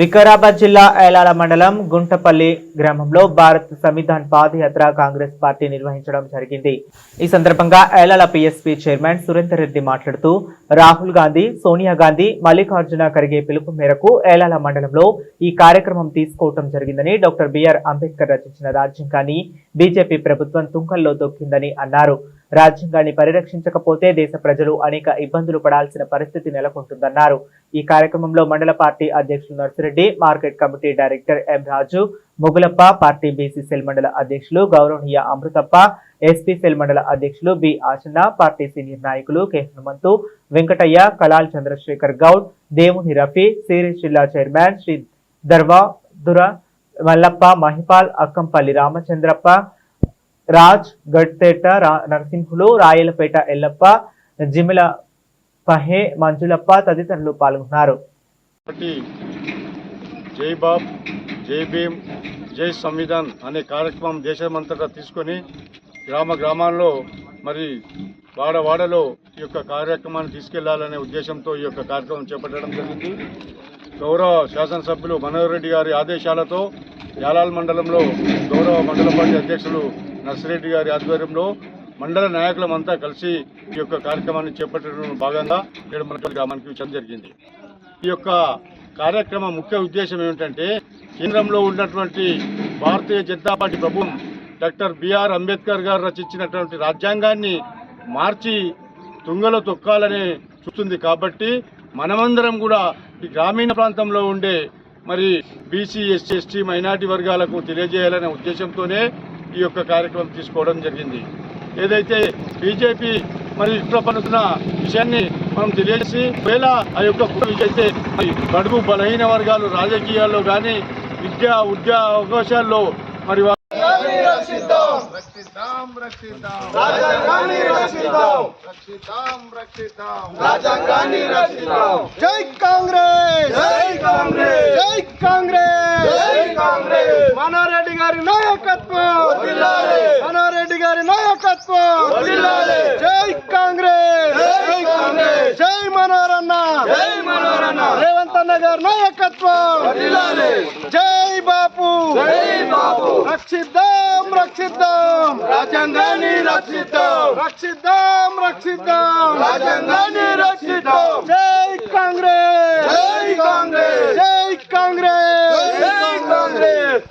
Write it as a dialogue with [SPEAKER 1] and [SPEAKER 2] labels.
[SPEAKER 1] వికారాబాద్ జిల్లా ఏలాల మండలం గుంటపల్లి గ్రామంలో భారత్ సంవిధాన్ పాదయాత్ర కాంగ్రెస్ పార్టీ నిర్వహించడం జరిగింది. ఈ సందర్భంగా ఏలాల పిఎస్పీ చైర్మన్ సురేందర్ రెడ్డి మాట్లాడుతూ రాహుల్ గాంధీ, సోనియా గాంధీ, మల్లికార్జున ఖర్గే పిలుపు మేరకు ఏలాల మండలంలో ఈ కార్యక్రమం తీసుకోవడం జరిగిందని, డాక్టర్ బిఆర్ అంబేద్కర్ రచించిన రాజ్యాంగాన్ని బీజేపీ ప్రభుత్వం తుంకల్లో తొక్కిందని అన్నారు. రాజ్యాంగాన్ని పరిరక్షించకపోతే దేశ ప్రజలు అనేక ఇబ్బందులు పడాల్సిన పరిస్థితి నెలకొంటుందన్నారు. ఈ కార్యక్రమంలో మండల పార్టీ అధ్యక్షులు Narsireddy, market committee director M Raju, Mogulappa, party BC cell మండల అధ్యక్షులు గౌరవనీయ అమృతప్ప, ఎస్పీ సెల్ మండల అధ్యక్షులు బి ఆచన్న, పార్టీ సీనియర్ నాయకులు కె హనుమంతు, వెంకటయ్య, కలాల్ చంద్రశేఖర్ గౌడ్, దేవుని రఫీ, సిరీస్ జిల్లా చైర్మన్ శ్రీ దర్వా దుర మల్లప్ప, మహిపాల్, అక్కంపల్లి రామచంద్రప్ప, రాజ్, గడ్తేట నరసింహులు, రాయలపేట ఎల్లప్ప, జిమిల పహే, మంజులప్ప తదితరులు పాల్గొన్నారు.
[SPEAKER 2] జై బాబ్, జై భీమ్, జై సంవిధాన్ అనే కార్యక్రమం దేశమంతటా తీసుకొని గ్రామాల్లో మరి వాడవాడలో ఈ యొక్క కార్యక్రమాన్ని తీసుకెళ్లాలనే ఉద్దేశంతో ఈ యొక్క కార్యక్రమం చేపట్టడం జరిగింది. గౌరవ శాసనసభ్యులు మనోహర్ రెడ్డి గారి ఆదేశాలతో యాలాల్ మండలంలో గౌరవ మండల పార్టీ అధ్యక్షులు నర్సిరెడ్డి గారి ఆధ్వర్యంలో మండల నాయకులమంతా కలిసి ఈ యొక్క కార్యక్రమాన్ని చేపట్టడం భాగంగా మన గ్రామానికి వచ్చడం జరిగింది. ఈ యొక్క కార్యక్రమం ముఖ్య ఉద్దేశం ఏమిటంటే, కేంద్రంలో ఉన్నటువంటి భారతీయ జనతా పార్టీ ప్రభుత్వం డాక్టర్ బిఆర్ అంబేద్కర్ గారు రచించినటువంటి రాజ్యాంగాన్ని మార్చి తుంగలో తొక్కాలని చూస్తుంది. కాబట్టి మనమందరం కూడా ఈ గ్రామీణ ప్రాంతంలో ఉండే మరి బీసీ, ఎస్సీ, ఎస్టీ, మైనార్టీ వర్గాలకు తెలియజేయాలనే ఉద్దేశంతోనే ఈ యొక్క కార్యక్రమం తీసుకోవడం జరిగింది. ఏదైతే బీజేపీ మరి ఇష్టపడుతున్న విషయాన్ని మనం తెలియజేసి, ఒకవేళ ఆ యొక్క అయితే బడుగు బలహీన వర్గాలు రాజకీయాల్లో కానీ విద్యా అవకాశాల్లో మరి
[SPEAKER 3] జై కాంగ్రెస్, జై కాంగ్రెస్, జై కాంగ్రెస్. మనోరెడ్డి గారి నాయకత్వం, మనోరెడ్డి గారి నాయకత్వం. జై కాంగ్రెస్, జై కాంగ్రెస్, జై మనోరన్న, జై మనోరన్న. రేవంత్ అన్న గారి నాయకత్వం. జై బాపు, జై బాపు. రక్షిద్దాం, రక్షిద్దాం రాజ్యాంగాన్ని, రక్షిద్దాం, రక్షిద్దాం, రక్షిద్దాం రాజ్యాంగాన్ని, రక్షిద్దాం. జై కాంగ్రెస్, జై కాంగ్రెస్, జై కాంగ్రెస్, జై కాంగ్రెస్.